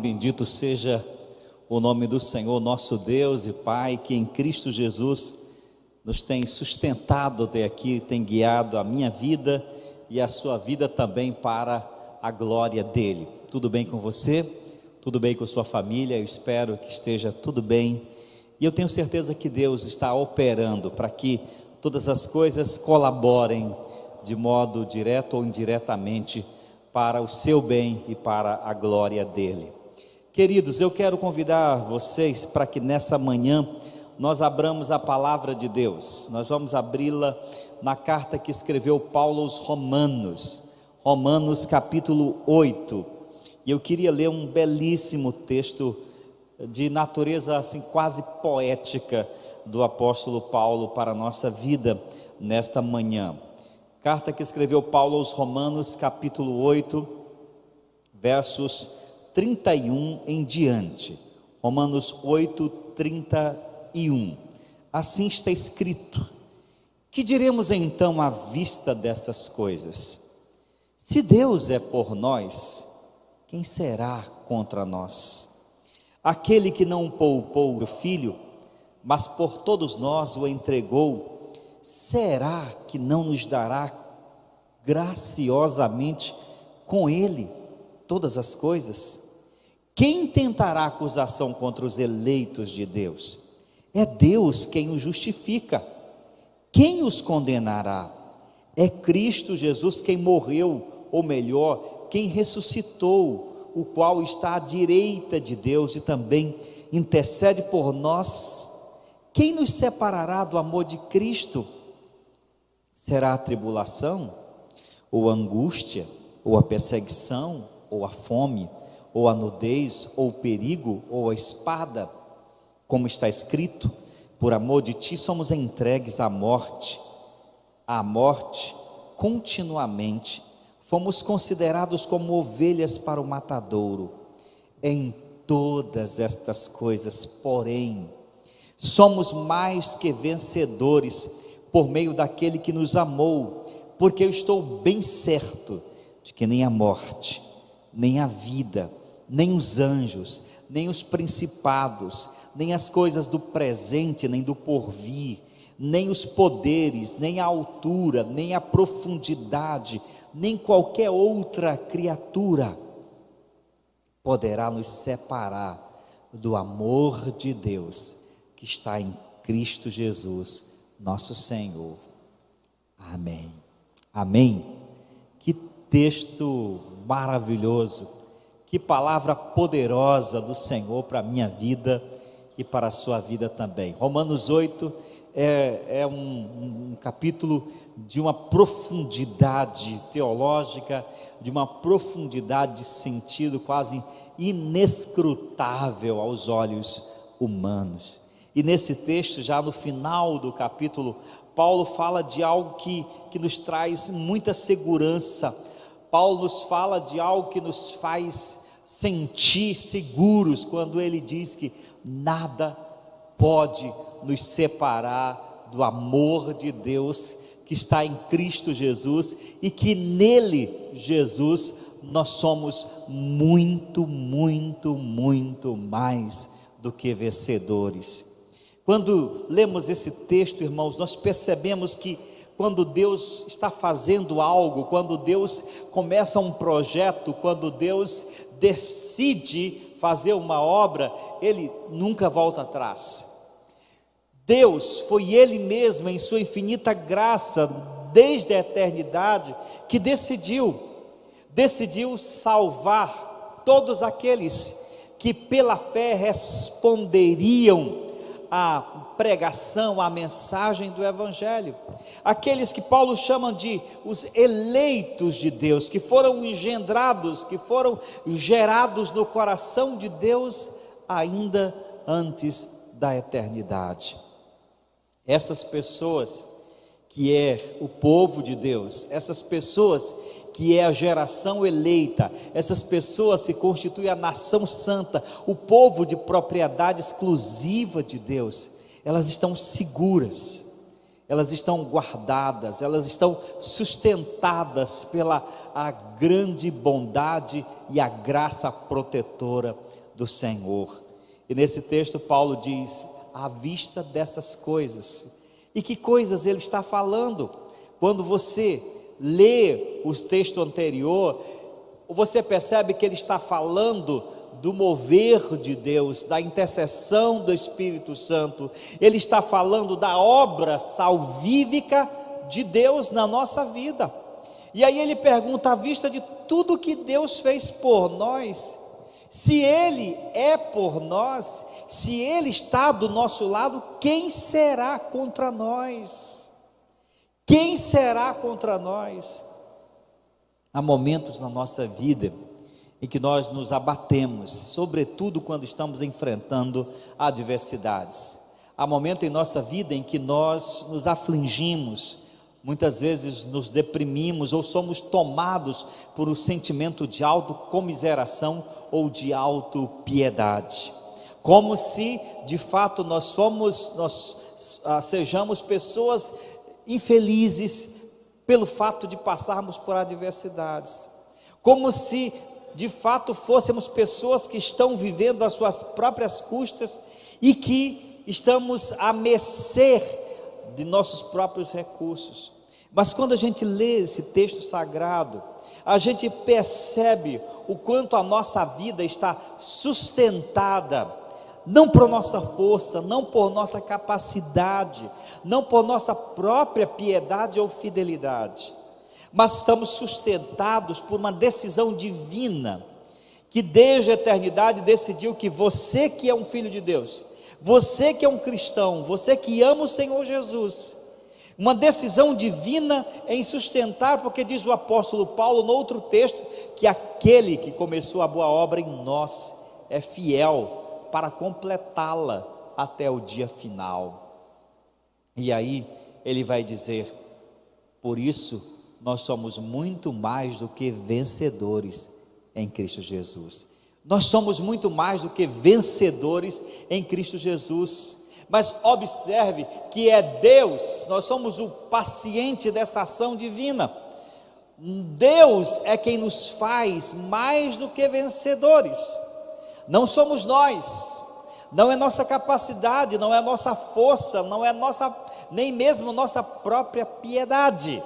Bendito seja o nome do Senhor, nosso Deus e Pai, que em Cristo Jesus nos tem sustentado até aqui, tem guiado a minha vida e a sua vida também para a glória dEle. Tudo bem com você? Tudo bem com sua família? Eu espero que esteja tudo bem. E eu tenho certeza que Deus está operando para que todas as coisas colaborem de modo direto ou indiretamente para o seu bem e para a glória dEle. Queridos, eu quero convidar vocês para que nessa manhã nós abramos a palavra de Deus. Nós vamos abri-la na carta que escreveu Paulo aos Romanos, Romanos capítulo 8. E eu queria ler um belíssimo texto de natureza assim quase poética do apóstolo Paulo para a nossa vida nesta manhã. Carta que escreveu Paulo aos Romanos capítulo 8, versos 31 em diante. Romanos 8, 31. Assim está escrito: que diremos então à vista dessas coisas? Se Deus é por nós, quem será contra nós? Aquele que não poupou o filho, mas por todos nós o entregou, será que não nos dará graciosamente com ele todas as coisas? Quem tentará acusação contra os eleitos de Deus? É Deus quem os justifica. Quem os condenará? É Cristo Jesus quem morreu, ou melhor, quem ressuscitou, o qual está à direita de Deus e também intercede por nós. Quem nos separará do amor de Cristo? Será a tribulação, ou a angústia, ou a perseguição, ou a fome, ou a nudez, ou o perigo, ou a espada? Como está escrito: por amor de ti somos entregues à morte continuamente, fomos considerados como ovelhas para o matadouro. Em todas estas coisas, porém, somos mais que vencedores por meio daquele que nos amou, porque eu estou bem certo de que nem a morte, nem a vida, nem os anjos, nem os principados, nem as coisas do presente, nem do porvir, nem os poderes, nem a altura, nem a profundidade, nem qualquer outra criatura poderá nos separar do amor de Deus que está em Cristo Jesus, nosso Senhor. Amém. Amém. Que texto maravilhoso, que palavra poderosa do Senhor para a minha vida e para a sua vida também. Romanos 8 é um capítulo de uma profundidade teológica, de uma profundidade de sentido quase inescrutável aos olhos humanos. E nesse texto, já no final do capítulo, Paulo fala de algo que nos traz muita segurança. Paulo nos fala de algo que nos faz sentir seguros, quando ele diz que nada pode nos separar do amor de Deus que está em Cristo Jesus, e que nele, Jesus, nós somos muito, muito, muito mais do que vencedores. Quando lemos esse texto, irmãos, nós percebemos que quando Deus está fazendo algo, quando Deus começa um projeto, quando Deus decide fazer uma obra, Ele nunca volta atrás. Deus foi Ele mesmo, em sua infinita graça, desde a eternidade, que decidiu salvar todos aqueles que pela fé responderiam à pregação, à mensagem do Evangelho. Aqueles que Paulo chama de os eleitos de Deus, que foram engendrados, que foram gerados no coração de Deus ainda antes da eternidade. Essas pessoas que é o povo de Deus, essas pessoas que é a geração eleita, essas pessoas que constituem a nação santa, o povo de propriedade exclusiva de Deus, elas estão seguras, elas estão guardadas, elas estão sustentadas pela a grande bondade e a graça protetora do Senhor. E nesse texto Paulo diz: à vista dessas coisas. E que coisas ele está falando? Quando você lê o texto anterior, você percebe que ele está falando do mover de Deus, da intercessão do Espírito Santo. Ele está falando da obra salvífica de Deus na nossa vida. E aí ele pergunta: à vista de tudo que Deus fez por nós, se Ele é por nós, se Ele está do nosso lado, quem será contra nós? Quem será contra nós? Há momentos na nossa vida em que nós nos abatemos, sobretudo quando estamos enfrentando adversidades. Há momentos em nossa vida em que nós nos afligimos, muitas vezes nos deprimimos ou somos tomados por um sentimento de autocomiseração ou de autopiedade, como se de fato nós sejamos pessoas infelizes pelo fato de passarmos por adversidades, como se de fato fôssemos pessoas que estão vivendo às suas próprias custas e que estamos à mercê de nossos próprios recursos. Mas quando a gente lê esse texto sagrado, a gente percebe o quanto a nossa vida está sustentada, não por nossa força, não por nossa capacidade, não por nossa própria piedade ou fidelidade, mas estamos sustentados por uma decisão divina, que desde a eternidade decidiu que você que é um filho de Deus, você que é um cristão, você que ama o Senhor Jesus, uma decisão divina em sustentar, porque diz o apóstolo Paulo no outro texto, que aquele que começou a boa obra em nós é fiel para completá-la até o dia final. E aí ele vai dizer: por isso nós somos muito mais do que vencedores em Cristo Jesus. Nós somos muito mais do que vencedores em Cristo Jesus. Mas observe que é Deus, nós somos o paciente dessa ação divina. Deus é quem nos faz mais do que vencedores. Não somos nós, não é nossa capacidade, não é nossa força, não é nossa, nem mesmo nossa própria piedade.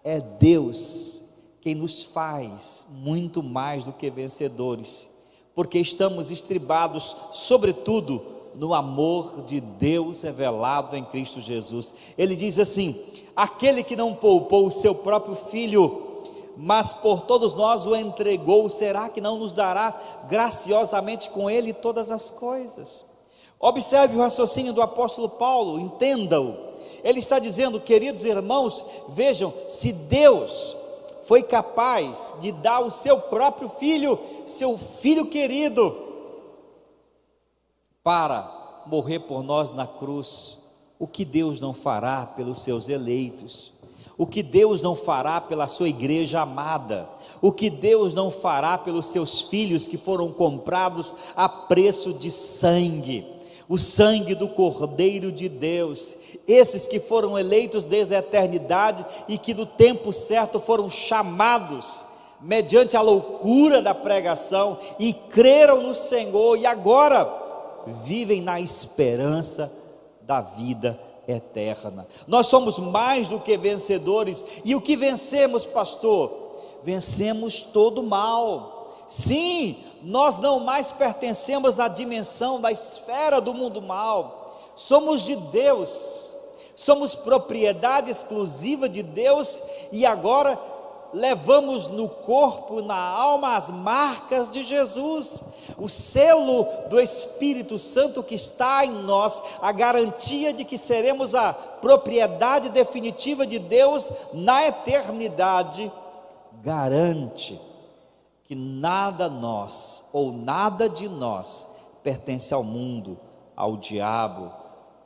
É Deus quem nos faz muito mais do que vencedores, porque estamos estribados, sobretudo, no amor de Deus revelado em Cristo Jesus. Ele diz assim: aquele que não poupou o seu próprio filho, mas por todos nós o entregou, será que não nos dará graciosamente com ele todas as coisas? Observe o raciocínio do apóstolo Paulo, entenda-o. Ele está dizendo: queridos irmãos, vejam, se Deus foi capaz de dar o seu próprio filho, seu filho querido, para morrer por nós na cruz, o que Deus não fará pelos seus eleitos? O que Deus não fará pela sua igreja amada? O que Deus não fará pelos seus filhos que foram comprados a preço de sangue? O sangue do Cordeiro de Deus, esses que foram eleitos desde a eternidade e que no tempo certo foram chamados mediante a loucura da pregação e creram no Senhor e agora vivem na esperança da vida eterna. Nós somos mais do que vencedores. E o que vencemos, pastor? Vencemos todo o mal. Sim, nós não mais pertencemos na dimensão, da esfera do mundo mal. Somos de Deus, somos propriedade exclusiva de Deus e agora levamos no corpo, na alma, as marcas de Jesus, o selo do Espírito Santo que está em nós, a garantia de que seremos a propriedade definitiva de Deus na eternidade, garante que nada nós, ou nada de nós, pertence ao mundo, ao diabo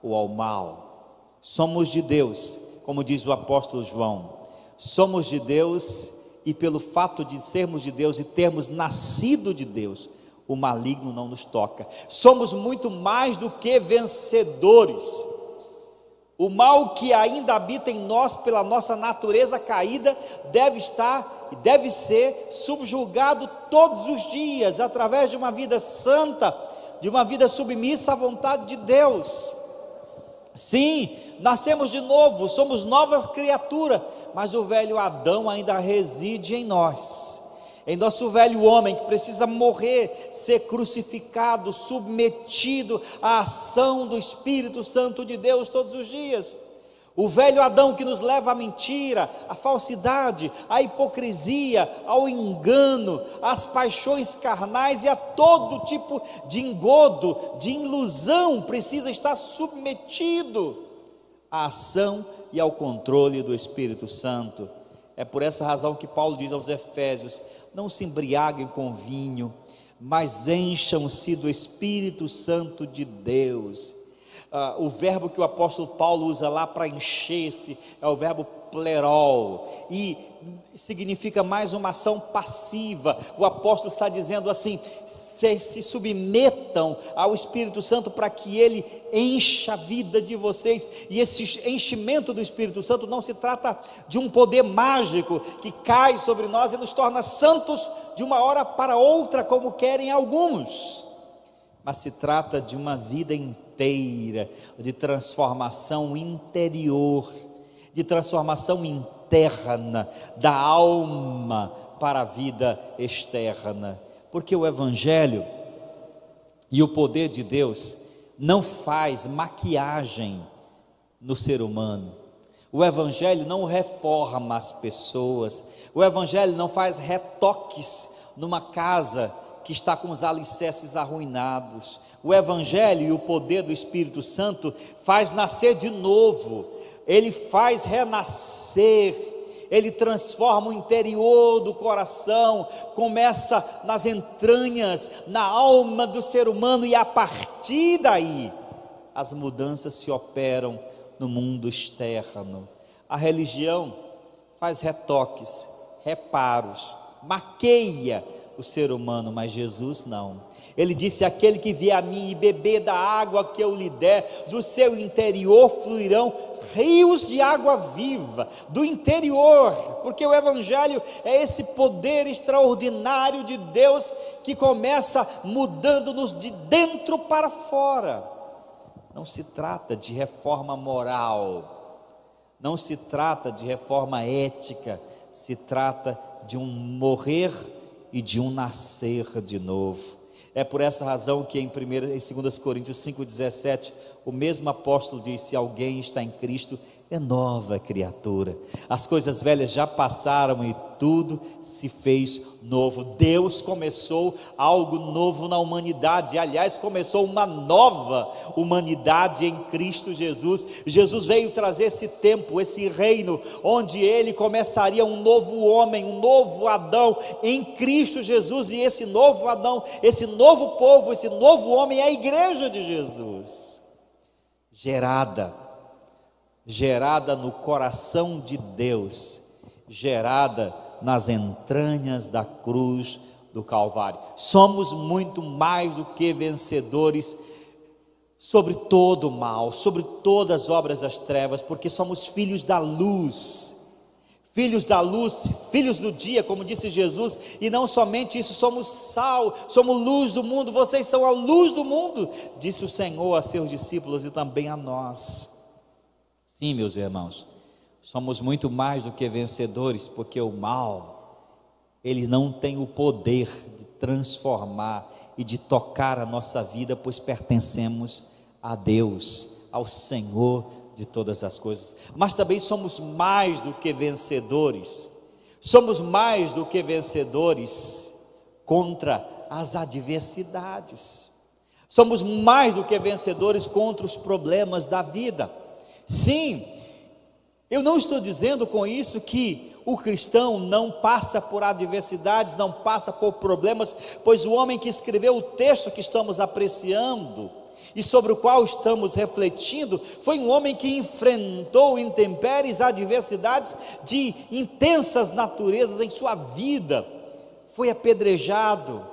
ou ao mal. Somos de Deus, como diz o apóstolo João. Somos de Deus e pelo fato de sermos de Deus e termos nascido de Deus, o maligno não nos toca. Somos muito mais do que vencedores. O mal que ainda habita em nós pela nossa natureza caída deve estar e deve ser subjugado todos os dias, através de uma vida santa, de uma vida submissa à vontade de Deus. Sim, nascemos de novo, somos novas criaturas, mas o velho Adão ainda reside em nós, em nosso velho homem, que precisa morrer, ser crucificado, submetido à ação do Espírito Santo de Deus todos os dias. O velho Adão que nos leva à mentira, à falsidade, à hipocrisia, ao engano, às paixões carnais e a todo tipo de engodo, de ilusão, precisa estar submetido à ação e ao controle do Espírito Santo. É por essa razão que Paulo diz aos Efésios: não se embriaguem com vinho, mas encham-se do Espírito Santo de Deus. O verbo que o apóstolo Paulo usa lá para encher-se é o verbo plerol, e significa mais uma ação passiva. O apóstolo está dizendo assim: se submetam ao Espírito Santo para que ele encha a vida de vocês. E esse enchimento do Espírito Santo não se trata de um poder mágico que cai sobre nós e nos torna santos de uma hora para outra, como querem alguns, mas se trata de uma vida inteira, de transformação interior, de transformação interna, da alma para a vida externa, porque o Evangelho e o poder de Deus não faz maquiagem no ser humano. O Evangelho não reforma as pessoas, o Evangelho não faz retoques numa casa que está com os alicerces arruinados. O Evangelho e o poder do Espírito Santo faz nascer de novo, ele faz renascer, ele transforma o interior do coração, começa nas entranhas, na alma do ser humano, e a partir daí as mudanças se operam no mundo externo. A religião faz retoques, reparos, maqueia o ser humano, mas Jesus não. Ele disse: aquele que vier a mim e beber da água que eu lhe der, do seu interior fluirão rios de água viva, do interior, porque o Evangelho é esse poder extraordinário de Deus, que começa mudando-nos de dentro para fora. Não se trata de reforma moral, não se trata de reforma ética, se trata de um morrer e de um nascer de novo. É por essa razão que em 2 Coríntios 5,17, o mesmo apóstolo diz: se alguém está em Cristo, é nova criatura, as coisas velhas já passaram e tudo se fez novo. Deus começou algo novo na humanidade, aliás, começou uma nova humanidade em Cristo Jesus. Jesus veio trazer esse tempo, esse reino, onde ele começaria um novo homem, um novo Adão em Cristo Jesus, e esse novo Adão, esse novo povo, esse novo homem é a igreja de Jesus, gerada no coração de Deus, gerada nas entranhas da cruz do Calvário. Somos muito mais do que vencedores sobre todo o mal, sobre todas as obras das trevas, porque somos filhos da luz, filhos do dia, como disse Jesus. E não somente isso, somos sal, somos luz do mundo. Vocês são a luz do mundo, disse o Senhor a seus discípulos e também a nós. Sim, meus irmãos, somos muito mais do que vencedores, porque o mal, ele não tem o poder de transformar e de tocar a nossa vida, pois pertencemos a Deus, ao Senhor de todas as coisas. Mas também somos mais do que vencedores, contra as adversidades, somos mais do que vencedores contra os problemas da vida. Sim, eu não estou dizendo com isso que o cristão não passa por adversidades, não passa por problemas, pois o homem que escreveu o texto que estamos apreciando e sobre o qual estamos refletindo, foi um homem que enfrentou intempéries, adversidades de intensas naturezas em sua vida. Foi apedrejado,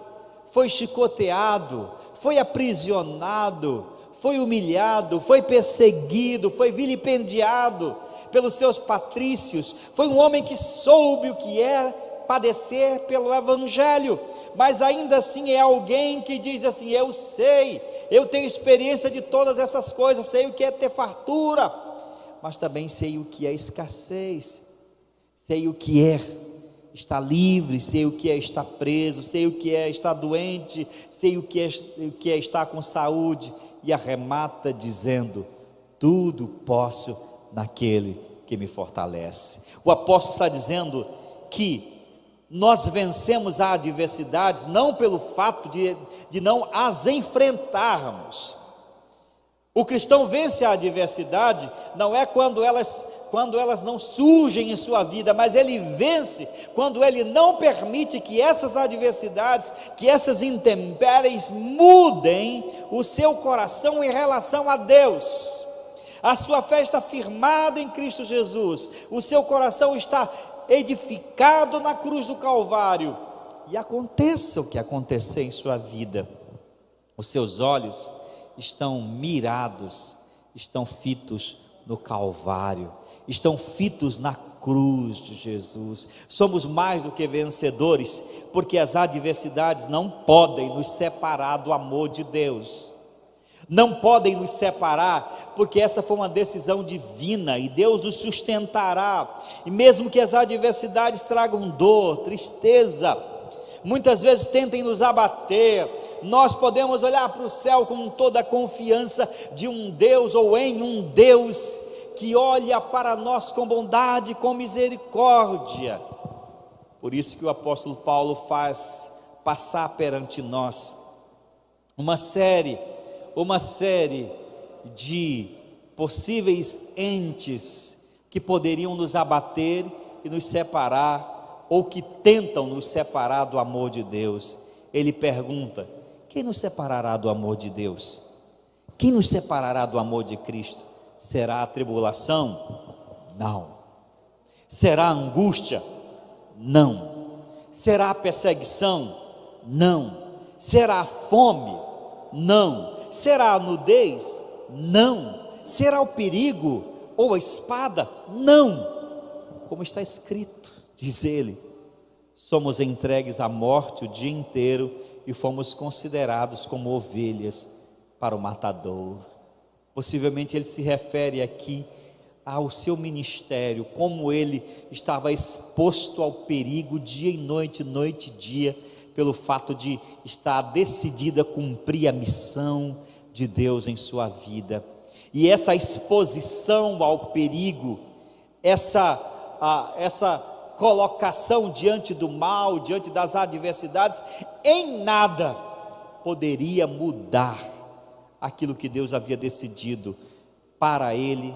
foi chicoteado, foi aprisionado, foi humilhado, foi perseguido, foi vilipendiado pelos seus patrícios. Foi um homem que soube o que é padecer pelo Evangelho, mas ainda assim é alguém que diz assim: eu sei, eu tenho experiência de todas essas coisas, sei o que é ter fartura, mas também sei o que é escassez, sei o que é estar livre, sei o que é estar preso, sei o que é estar doente, sei o que é estar com saúde, e arremata dizendo: tudo posso naquele que me fortalece. O apóstolo está dizendo que nós vencemos as adversidades não pelo fato de não as enfrentarmos. O cristão vence a adversidade não é quando elas não surgem em sua vida, mas ele vence quando ele não permite que essas adversidades, que essas intempéries mudem o seu coração em relação a Deus. A sua fé está firmada em Cristo Jesus, o seu coração está edificado na cruz do Calvário, e aconteça o que acontecer em sua vida, os seus olhos estão mirados, estão fitos no Calvário, estão fitos na cruz de Jesus. Somos mais do que vencedores, porque as adversidades não podem nos separar do amor de Deus, não podem nos separar, porque essa foi uma decisão divina, e Deus nos sustentará, e mesmo que as adversidades tragam dor, tristeza, muitas vezes tentem nos abater, nós podemos olhar para o céu com toda a confiança de um Deus, ou em um Deus, que olha para nós com bondade e com misericórdia. Por isso que o apóstolo Paulo faz passar perante nós uma série de possíveis entes que poderiam nos abater e nos separar, ou que tentam nos separar do amor de Deus. Ele pergunta: quem nos separará do amor de Deus? Quem nos separará do amor de Cristo? Será a tribulação? Não. Será a angústia? Não. Será a perseguição? Não. Será a fome? Não. Será a nudez? Não. Será o perigo ou a espada? Não. Como está escrito, diz ele: somos entregues à morte o dia inteiro e fomos considerados como ovelhas para o matador. Possivelmente ele se refere aqui ao seu ministério, como ele estava exposto ao perigo dia e noite, noite e dia, pelo fato de estar decidido a cumprir a missão de Deus em sua vida. E essa exposição ao perigo, essa colocação diante do mal, diante das adversidades, em nada poderia mudar aquilo que Deus havia decidido para ele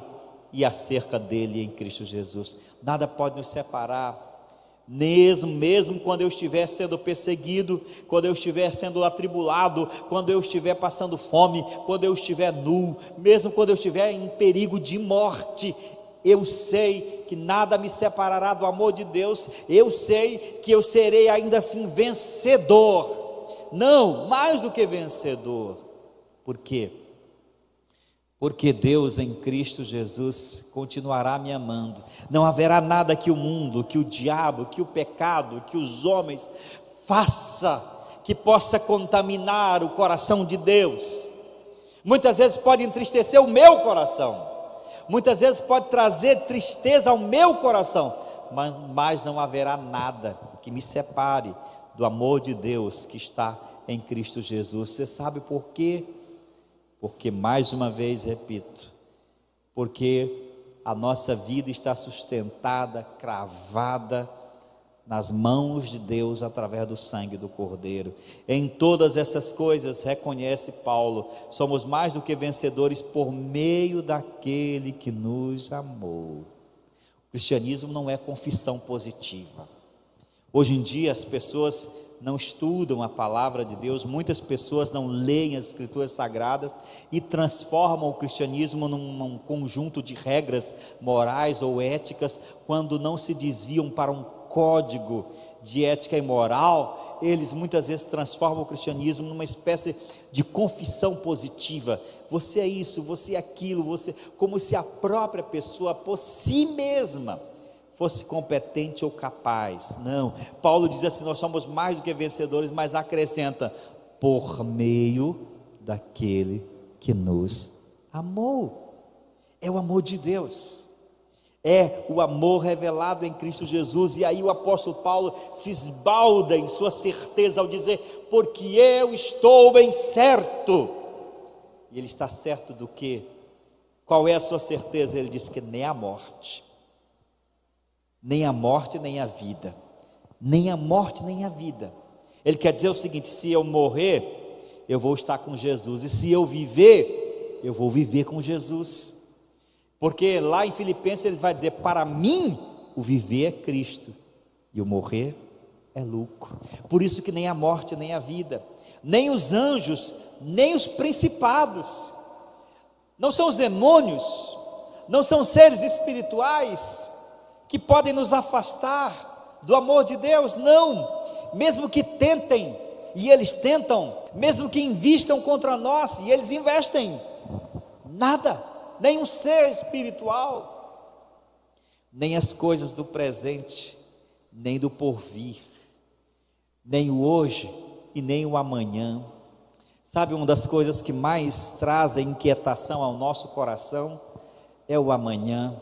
e acerca dele em Cristo Jesus. Nada pode nos separar, mesmo quando eu estiver sendo perseguido, quando eu estiver sendo atribulado, quando eu estiver passando fome, quando eu estiver nu, mesmo quando eu estiver em perigo de morte, eu sei que nada me separará do amor de Deus, eu sei que eu serei ainda assim vencedor, não, mais do que vencedor. Por quê? Porque Deus em Cristo Jesus continuará me amando. Não haverá nada que o mundo, que o diabo, que o pecado, que os homens faça que possa contaminar o coração de Deus. Muitas vezes pode entristecer o meu coração, muitas vezes pode trazer tristeza ao meu coração, mas não haverá nada que me separe do amor de Deus que está em Cristo Jesus. Você sabe por quê? Porque, mais uma vez repito, porque a nossa vida está sustentada, cravada nas mãos de Deus através do sangue do Cordeiro. Em todas essas coisas, reconhece Paulo, somos mais do que vencedores por meio daquele que nos amou. O cristianismo não é confissão positiva. Hoje em dia as pessoas não estudam a palavra de Deus, muitas pessoas não leem as escrituras sagradas e transformam o cristianismo num conjunto de regras morais ou éticas, quando não se desviam para um código de ética e moral. Eles muitas vezes transformam o cristianismo numa espécie de confissão positiva: você é isso, você é aquilo, você, como se a própria pessoa por si mesma fosse competente ou capaz. Não, Paulo diz assim: nós somos mais do que vencedores, mas acrescenta: por meio daquele que nos amou. É o amor de Deus, é o amor revelado em Cristo Jesus. E aí o apóstolo Paulo se esbalda em sua certeza ao dizer: porque eu estou bem certo. E ele está certo do quê? Qual é a sua certeza? Ele diz que nem a morte, nem a morte, nem a vida, nem a morte, nem a vida. Ele quer dizer o seguinte: se eu morrer, eu vou estar com Jesus, e se eu viver, eu vou viver com Jesus. Porque lá em Filipenses ele vai dizer: para mim o viver é Cristo e o morrer é lucro. Por isso que nem a morte, nem a vida, nem os anjos, nem os principados, não são os demônios, não são seres espirituais que podem nos afastar do amor de Deus. Não, mesmo que tentem, e eles tentam, mesmo que invistam contra nós, e eles investem, nada, nem um ser espiritual, nem as coisas do presente, nem do porvir, nem o hoje e nem o amanhã. Sabe, uma das coisas que mais trazem inquietação ao nosso coração é o amanhã.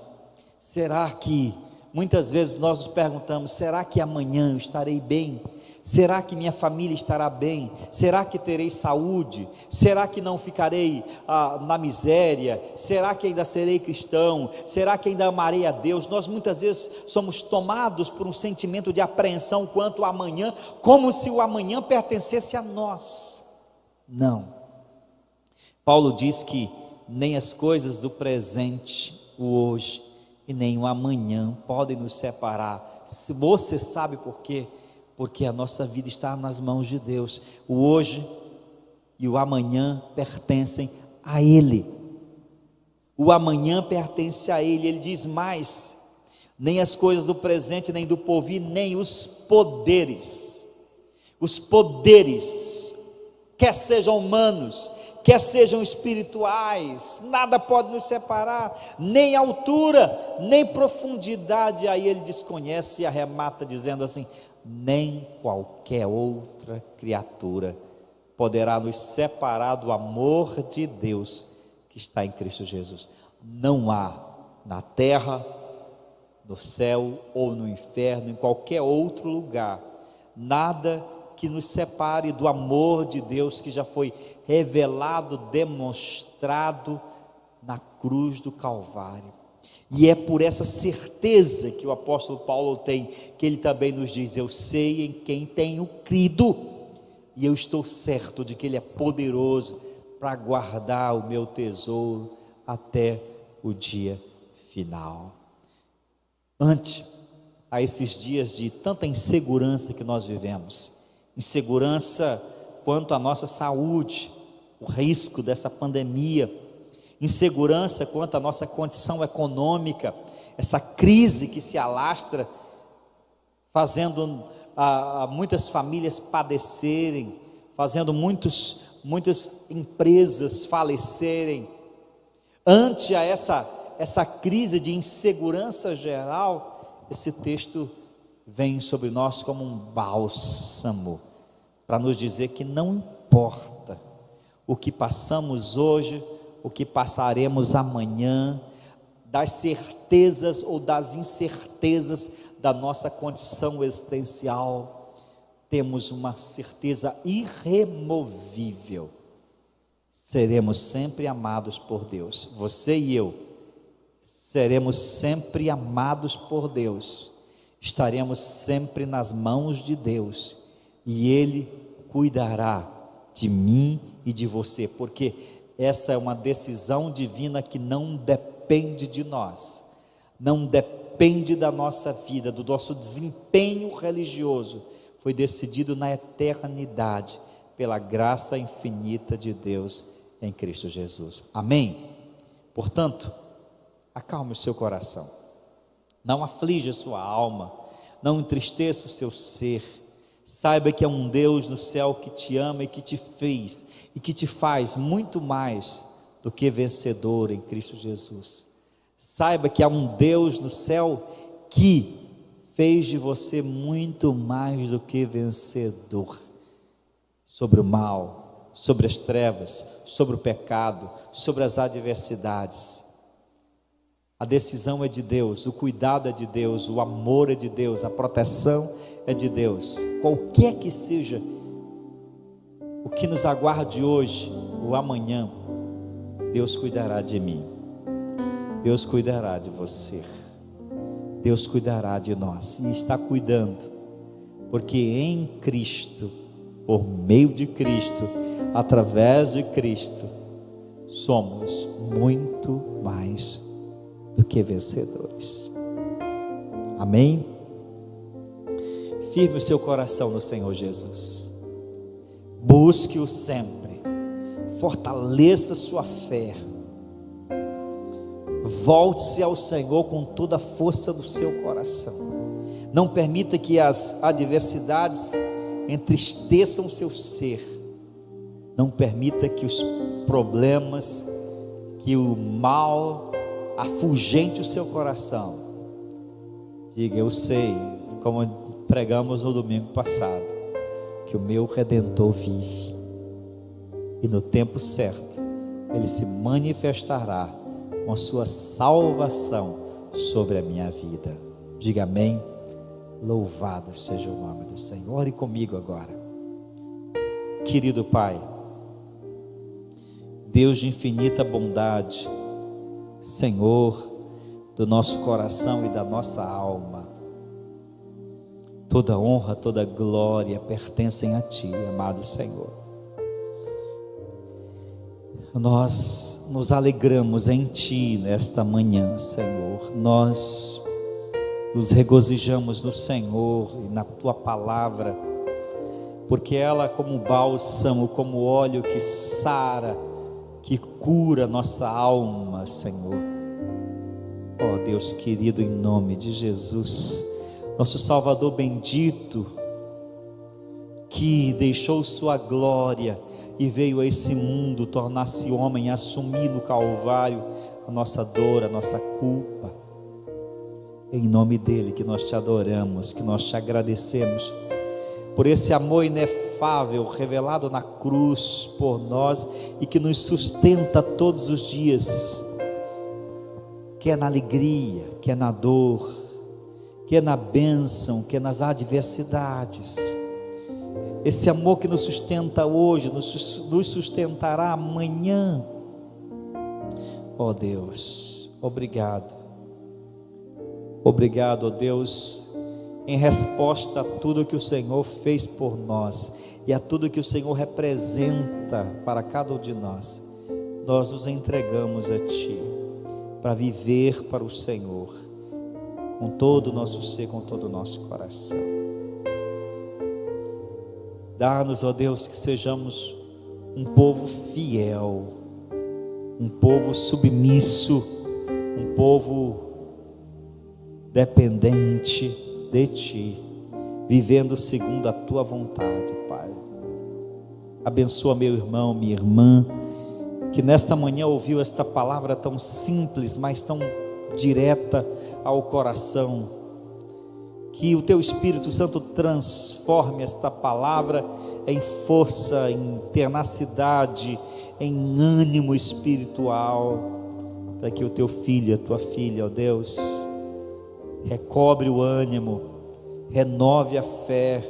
Será que, muitas vezes nós nos perguntamos: será que amanhã eu estarei bem? Será que minha família estará bem? Será que terei saúde? Será que não ficarei na miséria? Será que ainda serei cristão? Será que ainda amarei a Deus? Nós muitas vezes somos tomados por um sentimento de apreensão quanto ao amanhã, como se o amanhã pertencesse a nós. Não, Paulo diz que nem as coisas do presente, o hoje, e nem o amanhã podem nos separar. Se você sabe por quê? Porque a nossa vida está nas mãos de Deus. O hoje e o amanhã pertencem a Ele. O amanhã pertence a Ele. Ele diz mais: nem as coisas do presente, nem do porvir, nem os poderes. Os poderes, quer sejam humanos, quer sejam espirituais, nada pode nos separar, nem altura, nem profundidade. Aí ele desconhece e arremata dizendo assim: nem qualquer outra criatura poderá nos separar do amor de Deus que está em Cristo Jesus. Não há na terra, no céu ou no inferno, em qualquer outro lugar, nada que nos separe do amor de Deus que já foi revelado, demonstrado na cruz do Calvário. E é por essa certeza que o apóstolo Paulo tem, que ele também nos diz: eu sei em quem tenho crido, e eu estou certo de que ele é poderoso para guardar o meu tesouro até o dia final. Ante a esses dias de tanta insegurança que nós vivemos, insegurança quanto à nossa saúde, o risco dessa pandemia, insegurança quanto à nossa condição econômica, essa crise que se alastra, fazendo muitas famílias padecerem, fazendo muitas empresas falecerem. Ante a essa crise de insegurança geral, esse texto vem sobre nós como um bálsamo, para nos dizer que não importa o que passamos hoje, o que passaremos amanhã, das certezas ou das incertezas da nossa condição existencial, temos uma certeza irremovível: seremos sempre amados por Deus. Você e eu seremos sempre amados por Deus, estaremos sempre nas mãos de Deus, e Ele cuidará de mim e de você, porque essa é uma decisão divina que não depende de nós, não depende da nossa vida, do nosso desempenho religioso, foi decidido na eternidade, pela graça infinita de Deus em Cristo Jesus. Amém? Portanto, acalme o seu coração, não aflija a sua alma, não entristeça o seu ser. Saiba que é um Deus no céu que te ama e que te fez e que te faz muito mais do que vencedor em Cristo Jesus. Saiba que há um Deus no céu que fez de você muito mais do que vencedor sobre o mal, sobre as trevas, sobre o pecado, sobre as adversidades. A decisão é de Deus, o cuidado é de Deus, o amor é de Deus, a proteção é de Deus. Qualquer que seja o que nos aguarde hoje ou amanhã, Deus cuidará de mim, Deus cuidará de você, Deus cuidará de nós, e está cuidando, porque em Cristo, por meio de Cristo, através de Cristo, somos muito mais do que vencedores. Amém? Firme o seu coração no Senhor Jesus, busque-o sempre, fortaleça sua fé, volte-se ao Senhor com toda a força do seu coração. Não permita que as adversidades entristeçam o seu ser. Não permita que os problemas, que o mal afugente o seu coração. Diga: eu sei, como pregamos no domingo passado, que o meu Redentor vive, e no tempo certo Ele se manifestará com a sua salvação sobre a minha vida. Diga amém. Louvado seja o nome do Senhor. Ore comigo agora. Querido Pai, Deus de infinita bondade, Senhor do nosso coração e da nossa alma, toda honra, toda glória pertencem a Ti, amado Senhor. Nós nos alegramos em Ti nesta manhã, Senhor. Nós nos regozijamos no Senhor e na Tua palavra, porque ela, como bálsamo, como óleo que sara, que cura nossa alma, Senhor. Ó Deus querido, em nome de Jesus, nosso Salvador bendito, que deixou sua glória e veio a esse mundo tornar-se homem, assumir no Calvário a nossa dor, a nossa culpa. Em nome dele que nós te adoramos, que nós te agradecemos por esse amor inefável revelado na cruz por nós e que nos sustenta todos os dias, que é na alegria, que é na dor, que é na bênção, que é nas adversidades. Esse amor que nos sustenta hoje, nos sustentará amanhã. Ó Deus, obrigado. Obrigado, ó Deus, em resposta a tudo que o Senhor fez por nós e a tudo que o Senhor representa para cada um de nós. Nós nos entregamos a Ti para viver para o Senhor com todo o nosso ser, com todo o nosso coração. Dá-nos, ó Deus, que sejamos um povo fiel, um povo submisso, um povo dependente de Ti, vivendo segundo a Tua vontade, Pai. Abençoa meu irmão, minha irmã, que nesta manhã ouviu esta palavra tão simples, mas tão direta ao coração. Que o Teu Espírito Santo transforme esta palavra em força, em tenacidade, em ânimo espiritual, para que o Teu filho, a Tua filha, ó Deus, recobre o ânimo, renove a fé,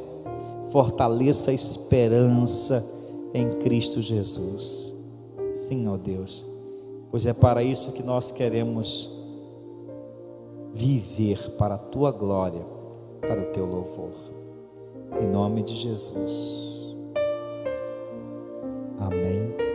fortaleça a esperança em Cristo Jesus. Sim, ó Deus, pois é para isso que nós queremos viver, para a Tua glória, para o Teu louvor, em nome de Jesus. Amém.